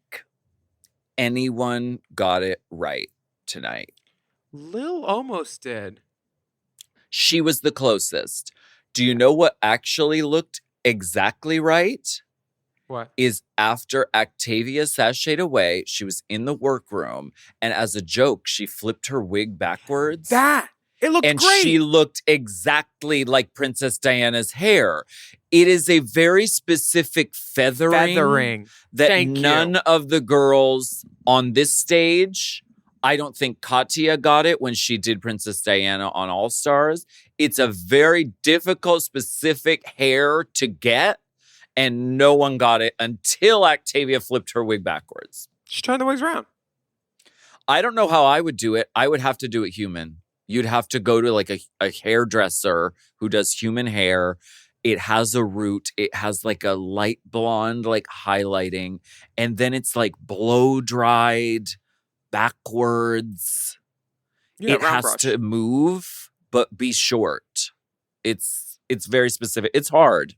anyone got it right tonight. Lil almost did. She was the closest. Do you know what actually looked exactly right? What? Is after Octavia sashayed away, she was in the workroom, and as a joke, she flipped her wig backwards. It looked and great. she looked exactly like Princess Diana's hair. It is a very specific feathering. That Thank none you. of the girls on this stage, I don't think Katya got it when she did Princess Diana on All Stars. It's a very difficult, specific hair to get, and no one got it until Octavia flipped her wig backwards. She turned the wigs around. I don't know how I would do it. I would have to do it human. You'd have to go to like a hairdresser who does human hair. It has a root. It has like a light blonde, like highlighting. And then it's like blow dried backwards. Yeah, it round has brush. to move, but be short. It's very specific. It's hard.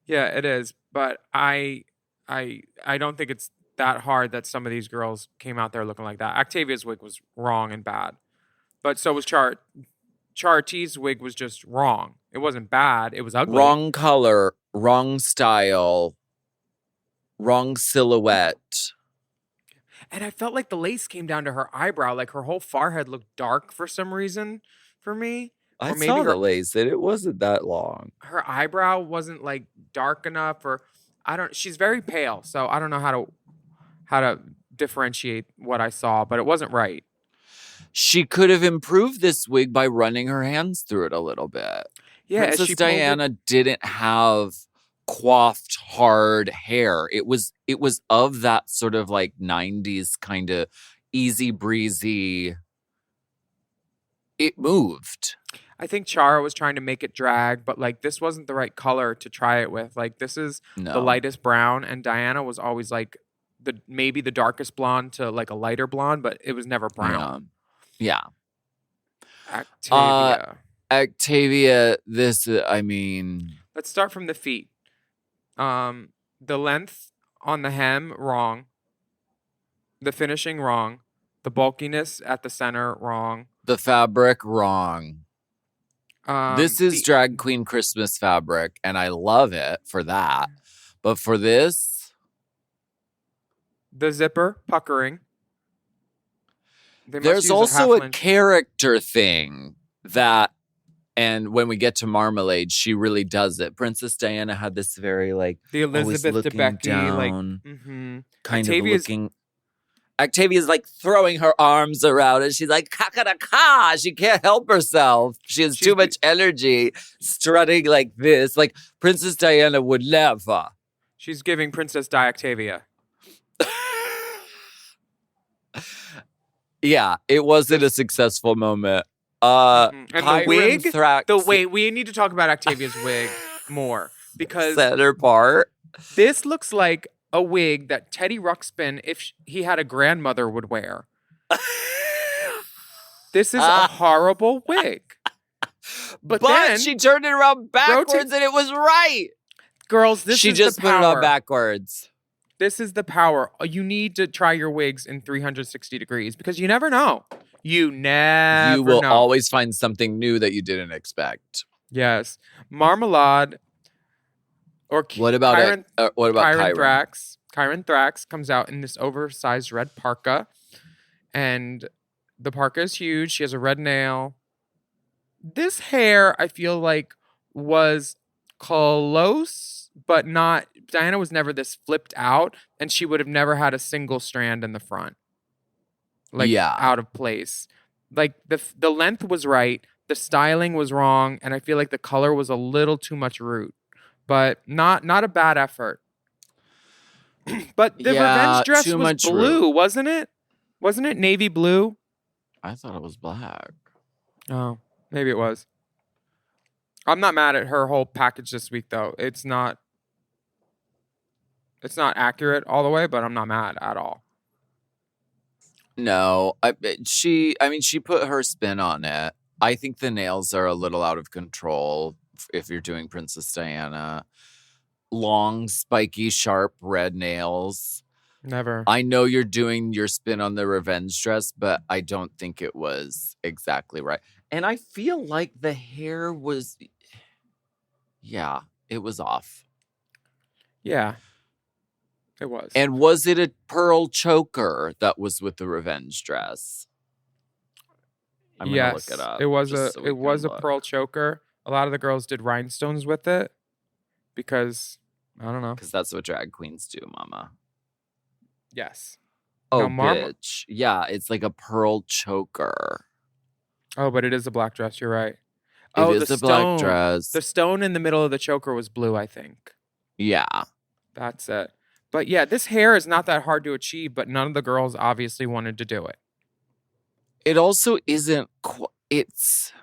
Yeah, it is. But I don't think it's that hard that some of these girls came out there looking like that. Octavia's wig was wrong and bad. But so was Charti's wig was just wrong. It wasn't bad. It was ugly. Wrong color, wrong style, wrong silhouette. And I felt like the lace came down to her eyebrow. Like her whole forehead looked dark for some reason for me. I Or maybe saw the her- lace. It wasn't that long. Her eyebrow wasn't like dark enough, or she's very pale, so I don't know how to differentiate what I saw, but it wasn't right. She could have improved this wig by running her hands through it a little bit. Yeah, Princess she pulled it- Diana didn't have coiffed hard hair. It was of that sort of like 90s kind of easy breezy. It moved. I think Chara was trying to make it drag, but like this wasn't the right color to try it with. Like this is No. the lightest brown, and Diana was always like maybe the darkest blonde to like a lighter blonde, but it was never brown. Yeah. Octavia. Octavia, I mean... Let's start from the feet. The length on the hem, wrong. The finishing, wrong. The bulkiness at the center, wrong. The fabric, wrong. This is drag queen Christmas fabric, and I love it for that. But for this... The zipper, puckering. There's also a character thing that, and when we get to Marmalade, she really does it. Princess Diana had this very, like, the Elizabeth Debicki, down, kind Octavia's, of looking... Octavia's like throwing her arms around and she's like, ka-ka-da-ka! She can't help herself. She has too much energy strutting like this. Like, Princess Diana would never. She's giving Princess Di Octavia. Yeah, it wasn't a successful moment. And the wig? The wait, we need to talk about Octavia's wig more. Because center part. This looks like a wig that Teddy Ruxpin, if he had a grandmother, would wear. This is a horrible wig. But then she turned it around backwards and it was right. Girls, this she is just the put power. it on backwards. This is the power. You need to try your wigs in 360 degrees because you never know. You will always find something new that you didn't expect. Yes. Marmalade or what about Kyron Thrax? Kyron Thrax comes out in this oversized red parka. And the parka is huge. She has a red nail. This hair, I feel like, was close, but not. Diana was never this flipped out, and she would have never had a single strand in the front. Out of place. Like, the length was right, the styling was wrong, and I feel like the color was a little too much root. But not a bad effort. But the revenge dress was blue, wasn't it? Wasn't it navy blue? I thought it was black. Oh, maybe it was. I'm not mad at her whole package this week, though. It's not accurate all the way, but I'm not mad at all. No, she put her spin on it. I think the nails are a little out of control if you're doing Princess Diana. Long, spiky, sharp red nails. Never. I know you're doing your spin on the revenge dress, but I don't think it was exactly right. And I feel like the hair was... Yeah, it was off. Yeah, it was. And was it a pearl choker that was with the revenge dress? I'm gonna look it up. It was a pearl choker. A lot of the girls did rhinestones with it because I don't know. Because that's what drag queens do, mama. Yes. Oh, bitch. Yeah, it's like a pearl choker. Oh, but it is a black dress. You're right. It is a black dress. The stone in the middle of the choker was blue, I think. Yeah. That's it. But yeah, this hair is not that hard to achieve, but none of the girls obviously wanted to do it. It also isn't... It's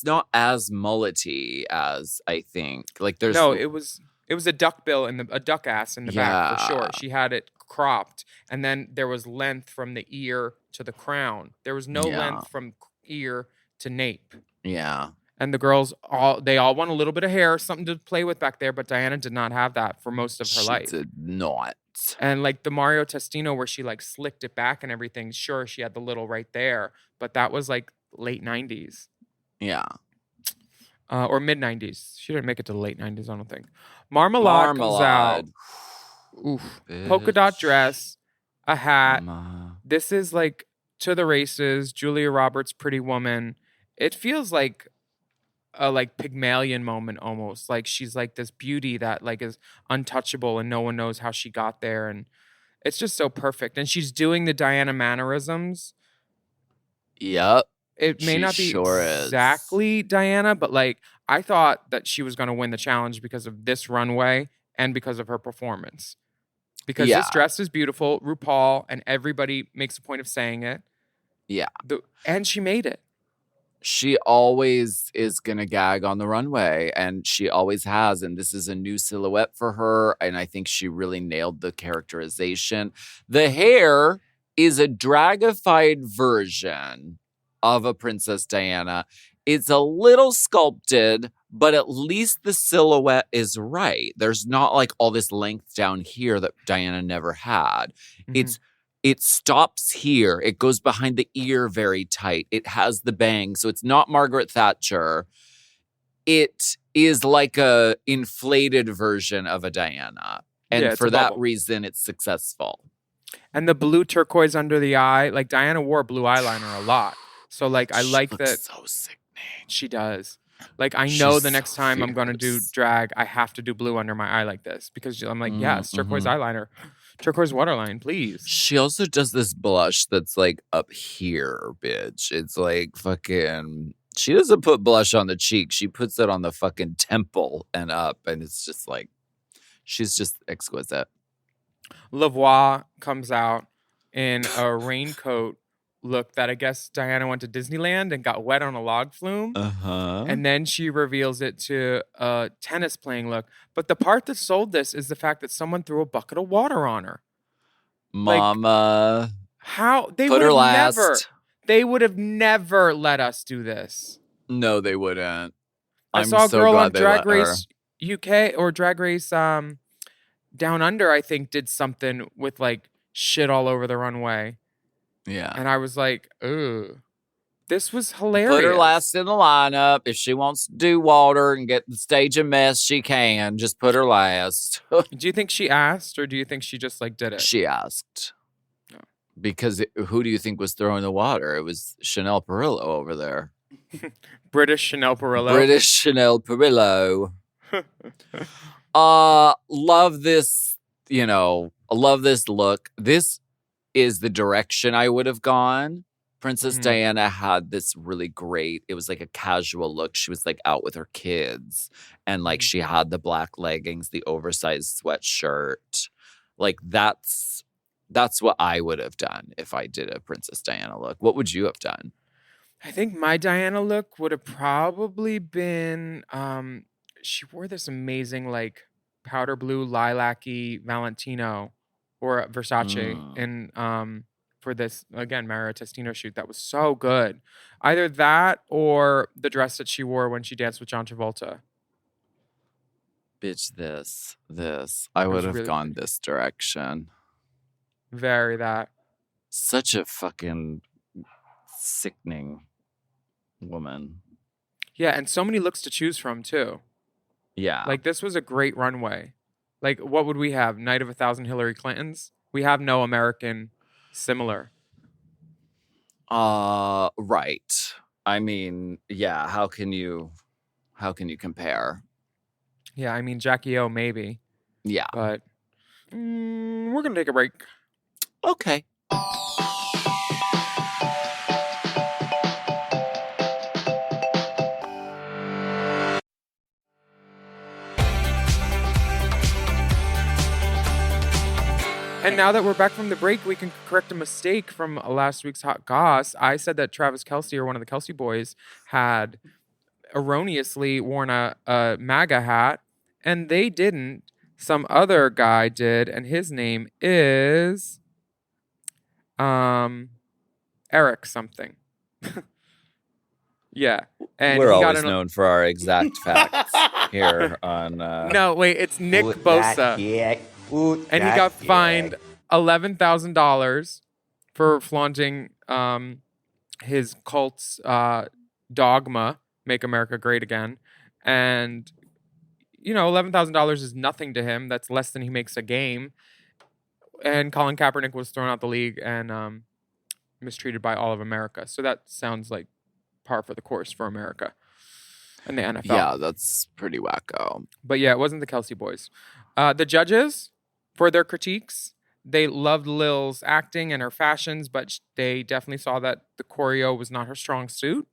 not as mullety as I think. Like there's... No, it was a duck bill and a duck ass in the back for sure. She had it cropped, and then there was length from the ear to the crown. There was no length from ear to nape. Yeah. And the girls all want a little bit of hair, something to play with back there, but Diana did not have that for most of her life. She did not. And like the Mario Testino where she like slicked it back and everything, sure, she had the little right there, but that was like late 90s. Yeah. Or mid 90s. She didn't make it to the late 90s, I don't think. Marmalade comes out. Oof. Bitch. Polka dot dress, a hat. Mama. This is like To the Races, Julia Roberts, Pretty Woman. It feels like a like Pygmalion moment almost. Like she's like this beauty that like is untouchable and no one knows how she got there. And it's just so perfect. And she's doing the Diana mannerisms. Yep. It may not be exactly Diana, but like I thought that she was going to win the challenge because of this runway and because of her performance. Because this dress is beautiful. RuPaul and everybody makes a point of saying it. Yeah. And she made it. She always is going to gag on the runway, and she always has. And this is a new silhouette for her. And I think she really nailed the characterization. The hair is a dragified version of a Princess Diana. It's a little sculpted, but at least the silhouette is right. There's not like all this length down here that Diana never had. It stops here. It goes behind the ear very tight. It has the bang. So it's not Margaret Thatcher. It is like a inflated version of a Diana. And for that reason, it's successful. And the blue turquoise under the eye, like Diana wore blue eyeliner a lot. So like I like that. So sickening. She does. Like I know the next time I'm going to do drag, I have to do blue under my eye like this because I'm like, yeah, it's turquoise eyeliner. Turquoise waterline, please. She also does this blush that's like up here, bitch. It's like fucking... She doesn't put blush on the cheek. She puts it on the fucking temple and up. And it's just like... She's just exquisite. Lavoie comes out in a raincoat look that I guess Diana went to Disneyland and got wet on a log flume. And then she reveals it to a tennis playing look. But the part that sold this is the fact that someone threw a bucket of water on her. Mama. Like, how? They put would her have last. never. They would have never let us do this. No, they wouldn't. I saw a girl on Drag Race UK or Drag Race Down Under, I think, did something with like shit all over the runway. Yeah. And I was like, ooh, this was hilarious. Put her last in the lineup. If she wants to do water and get the stage a mess, she can. Just put her last. Do you think she asked or do you think she just like did it? She asked. No. Because who do you think was throwing the water? It was Chanel Perillo over there. British Chanel Perillo. British Chanel Perillo. Love this, love this look. This is the direction I would have gone. Princess Diana had this really great, it was like a casual look. She was like out with her kids and like she had the black leggings, the oversized sweatshirt. Like that's what I would have done if I did a Princess Diana look. What would you have done? I think my Diana look would have probably been, she wore this amazing like powder blue lilac-y Valentino or Versace in for this, again, Mario Testino shoot. That was so good. Either that or the dress that she wore when she danced with John Travolta. Bitch, this. I would have really gone this direction. Very that. Such a fucking sickening woman. Yeah, and so many looks to choose from, too. Yeah. Like, this was a great runway. Like, what would we have? Night of 1,000 Hillary Clintons? We have no American similar. Right. I mean, yeah, how can you compare? Yeah, I mean, Jackie O, maybe. Yeah. But we're going to take a break. Okay. And now that we're back from the break, we can correct a mistake from last week's Hot Goss. I said that Travis Kelce, or one of the Kelce boys, had erroneously worn a MAGA hat, and they didn't. Some other guy did, and his name is Eric something. Yeah. And we're always known for our exact facts here on... No, wait, it's Nick Bosa. And he got fined $11,000 for flaunting his cult's dogma, Make America Great Again. And, $11,000 is nothing to him. That's less than he makes a game. And Colin Kaepernick was thrown out the league and mistreated by all of America. So that sounds like par for the course for America and the NFL. Yeah, that's pretty wacko. But yeah, it wasn't the Kelce boys. The judges... For their critiques, they loved Lil's acting and her fashions, but they definitely saw that the choreo was not her strong suit.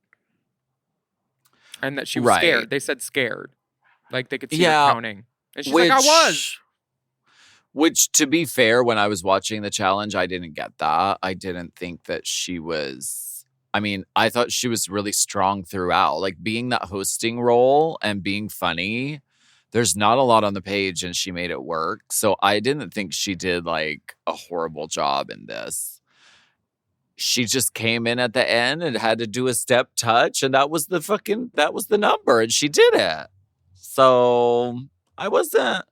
And that she was scared. They said scared. Like they could see her counting. And she's like, I was. Which, to be fair, when I was watching the challenge, I didn't get that. I didn't think that she was... I mean, I thought she was really strong throughout. Like, being that hosting role and being funny... There's not a lot on the page and she made it work. So I didn't think she did like a horrible job in this. she just came in at the end and had to do a step touch, and that was the number, and she did it. So I wasn't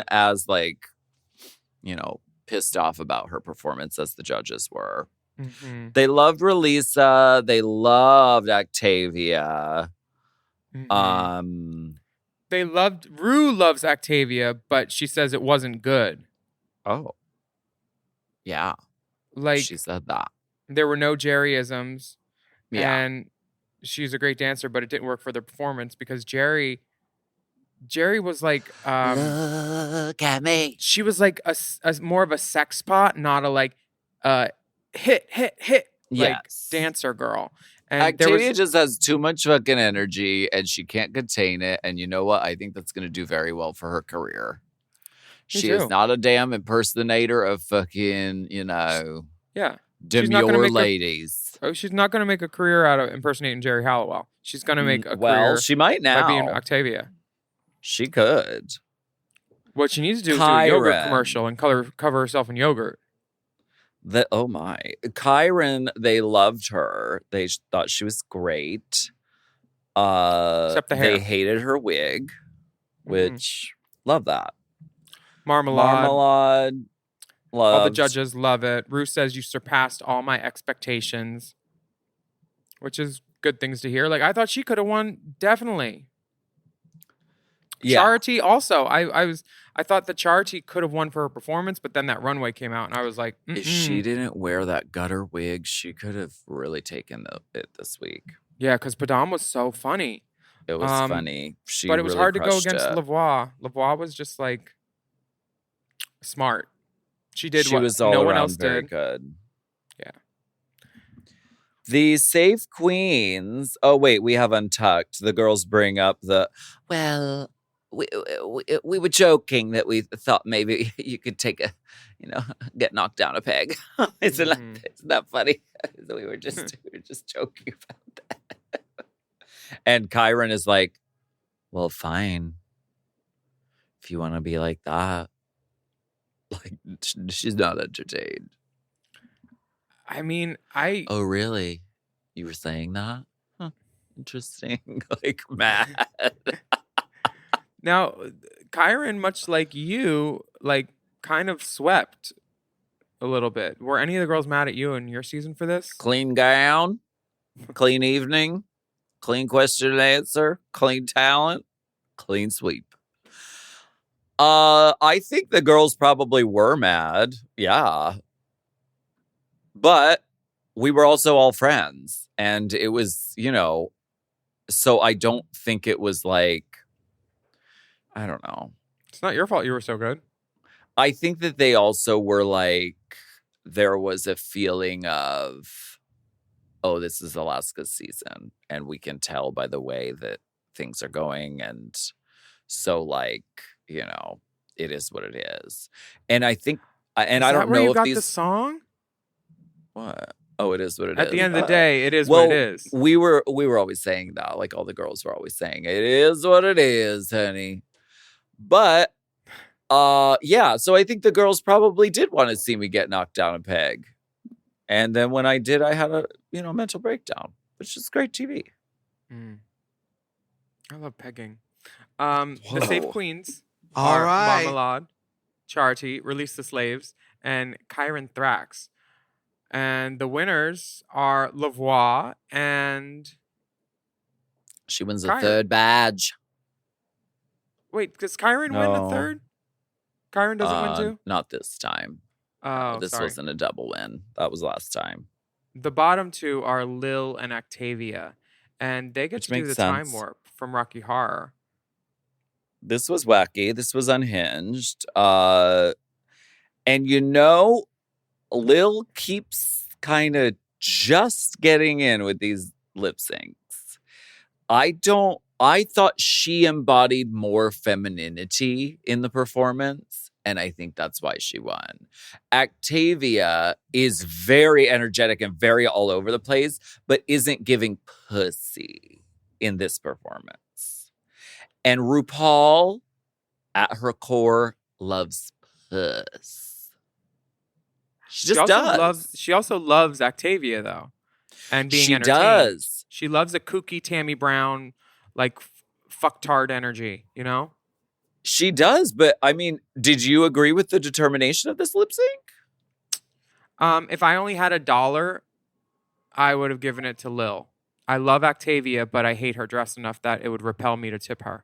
as like, pissed off about her performance as the judges were. Mm-hmm. They loved Relisa. They loved Octavia. Mm-hmm. Rue loves Octavia, but she says it wasn't good. Oh. Yeah. Like, she said that. There were no Jerryisms. Yeah. And she's a great dancer, but it didn't work for the performance because Jerry was like look at me. She was like a more of a sex pot, not a like hit like Yes. dancer girl. And Octavia just has too much fucking energy and she can't contain it. And you know what? I think that's going to do very well for her career. She is not a damn impersonator of fucking, demure ladies. She's not going to make a career out of impersonating Jerry Halliwell. She's going to make a career. She might now. By being Octavia. She could. What she needs to do is do a yogurt commercial and cover herself in yogurt. Oh my. Kyron, they loved her. They thought she was great. Except the hair. They hated her wig, which love that. Marmalade. Loved. All the judges love it. Rue says you surpassed all my expectations, which is good things to hear. Like, I thought she could have won, definitely. Yeah. Charity also. I thought that Charity could have won for her performance, but then that runway came out, and I was like, if she didn't wear that gutter wig, she could have really taken it this week. Yeah, because Padam was so funny. It was funny. But it was hard to go against Lavoie. Lavoie was just like smart. She did what no one else very did. Good. Yeah. The Safe Queens. Oh wait, we have Untucked. The girls bring up we were joking that we thought maybe you could take get knocked down a peg. Isn't that funny? we were just joking about that. And Kyron is like, well, fine. If you want to be like that. Like, she's not entertained. I mean, Oh, really? You were saying that? Huh. Interesting. Like, mad. Now, Kyron, much like you, like, kind of swept a little bit. Were any of the girls mad at you in your season for this? Clean gown, clean evening, clean question and answer, clean talent, clean sweep. I think the girls probably were mad. Yeah. But we were also all friends. And it was, so I don't think it was like, I don't know. It's not your fault you were so good. I think that they also were like, there was a feeling of, oh, this is Alaska's season. And we can tell by the way that things are going. And so like, it is what it is. And I think, and I don't know if these... the song? What? Oh, it is what it is. At the end of the day, it is what it is. We were always saying that. Like all the girls were always saying, it is what it is, honey. But, yeah. So I think the girls probably did want to see me get knocked down a peg. And then when I did, I had a, mental breakdown, which is great TV. I love pegging. The Safe Queens All are right. Marmalade, Charity, Release the Slaves, and Kyron Thrax. And the winners are Lavoie and... She wins the third badge. Wait, does Kyron win the third? Kyron doesn't win too? Not this time. Oh, this wasn't a double win. That was last time. The bottom two are Lil and Octavia. And they get to do the time warp from Rocky Horror. This was wacky. This was unhinged. And Lil keeps kind of just getting in with these lip syncs. I thought she embodied more femininity in the performance, and I think that's why she won. Octavia is very energetic and very all over the place, but isn't giving pussy in this performance. And RuPaul, at her core, loves puss. She just does. She also loves Octavia, though, and being she entertained. Does. She loves a kooky Tammy Brown, like, fucktard energy, you know? She does, but I mean, did you agree with the determination of this lip sync? If I only had $1, I would have given it to Lil. I love Octavia, but I hate her dress enough that it would repel me to tip her.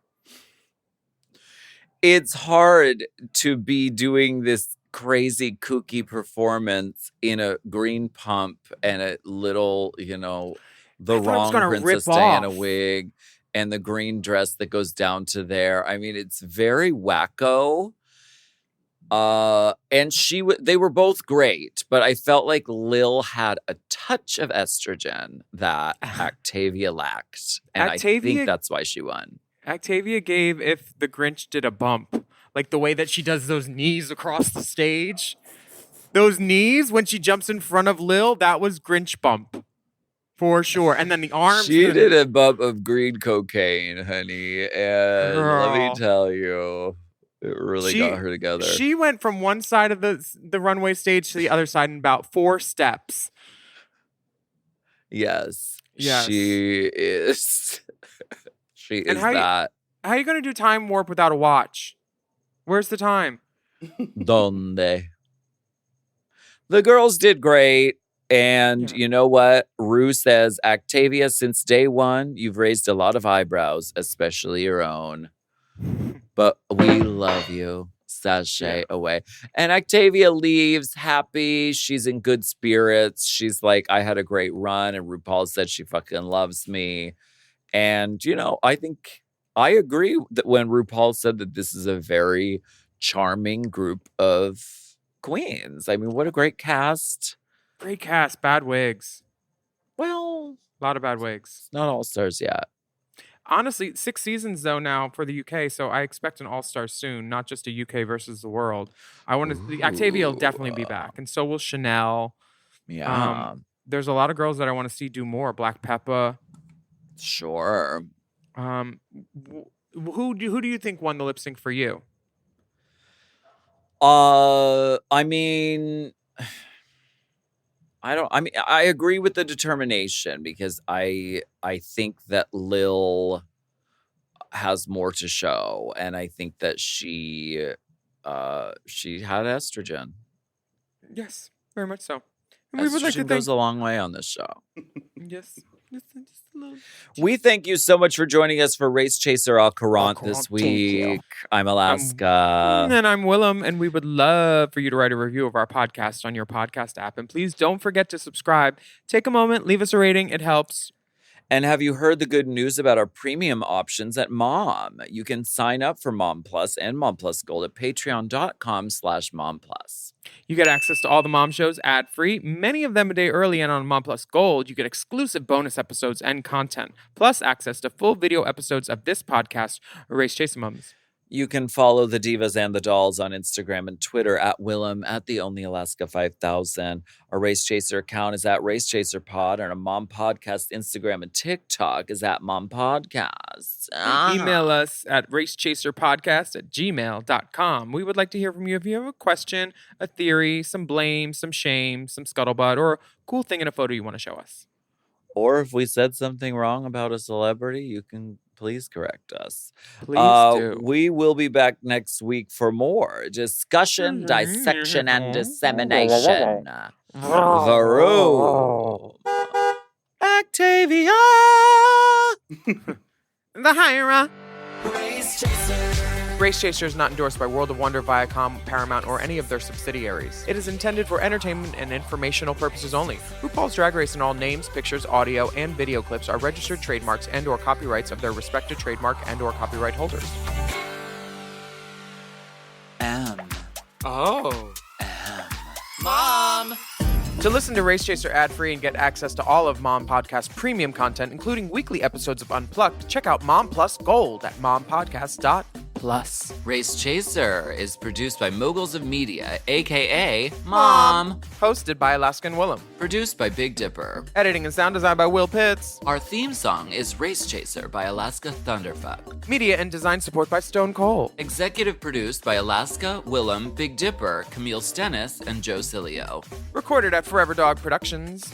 It's hard to be doing this crazy kooky performance in a green pump and a little, the wrong Princess Diana wig and the green dress that goes down to there. I mean, it's very wacko. And they were both great, but I felt like Lil had a touch of estrogen that Octavia lacked. And I think that's why she won. Octavia gave if the Grinch did a bump, like the way that she does those knees across the stage. Those knees when she jumps in front of Lil, that was Grinch bump. For sure. And then the arms. She did a bump of green cocaine, honey. And let me tell you, it really got her together. She went from one side of the runway stage to the other side in about 4 steps. Yes. She is. She is that. How are you going to do time warp without a watch? Where's the time? Donde? The girls did great. And you know what? Rue says, Octavia, since day one, you've raised a lot of eyebrows, especially your own. But we love you. Sashay away. And Octavia leaves happy. She's in good spirits. She's like, I had a great run. And RuPaul said she fucking loves me. And, I think I agree that when RuPaul said that this is a very charming group of queens. I mean, what a great cast. Great cast, bad wigs. Well, a lot of bad wigs. Not all-stars yet. Honestly, 6 seasons though now for the UK, so I expect an all-star soon, not just a UK versus the world. Octavia will definitely be back, and so will Chanel. Yeah. There's a lot of girls that I want to see do more. Black Peppa. Sure. Who do you think won the lip sync for you? I mean, I agree with the determination because I think that Lil has more to show, and I think that she had estrogen. Yes, very much so. And we would like to goes a long way on this show. Yes. We thank you so much for joining us for Race Chaser Au Courant this week. I'm Alaska. And I'm Willam, and we would love for you to write a review of our podcast on your podcast app. And please don't forget to subscribe. Take a moment, leave us a rating. It helps. And have you heard the good news about our premium options at Mom? You can sign up for Mom Plus and Mom Plus Gold at patreon.com/Mom Plus. You get access to all the Mom shows ad-free, many of them a day early, and on Mom Plus Gold, you get exclusive bonus episodes and content, plus access to full video episodes of this podcast, Race Chaser Mums. You can follow the Divas and the Dolls on Instagram and Twitter at Willam at the Only Alaska 5000. Our Race Chaser account is at Race Chaser Pod, and our Mom Podcast Instagram and TikTok is at Mom Podcast. Email us at racechaserpodcast@gmail.com. We would like to hear from you if you have a question, a theory, some blame, some shame, some scuttlebutt, or a cool thing in a photo you want to show us. Or if we said something wrong about a celebrity, you can please correct us. Please do. We will be back next week for more discussion, dissection, and dissemination. The room. Octavia. The Hira. Race Chaser is not endorsed by World of Wonder, Viacom, Paramount, or any of their subsidiaries. It is intended for entertainment and informational purposes only. RuPaul's Drag Race and all names, pictures, audio, and video clips are registered trademarks and/or copyrights of their respective trademark and/or copyright holders. Mom! To listen to Race Chaser ad-free and get access to all of Mom Podcast premium content, including weekly episodes of Unplugged, check out Mom Plus Gold at mompodcast.plus. Plus. Race Chaser is produced by Moguls of Media, aka Mom. Hosted by Alaskan Willam. Produced by Big Dipper. Editing and sound design by Will Pitts. Our theme song is Race Chaser by Alaska Thunderfuck. Media and design support by Stone Cole. Executive produced by Alaska, Willam, Big Dipper, Camille Stennis, and Joe Cilio. Recorded at Forever Dog Productions.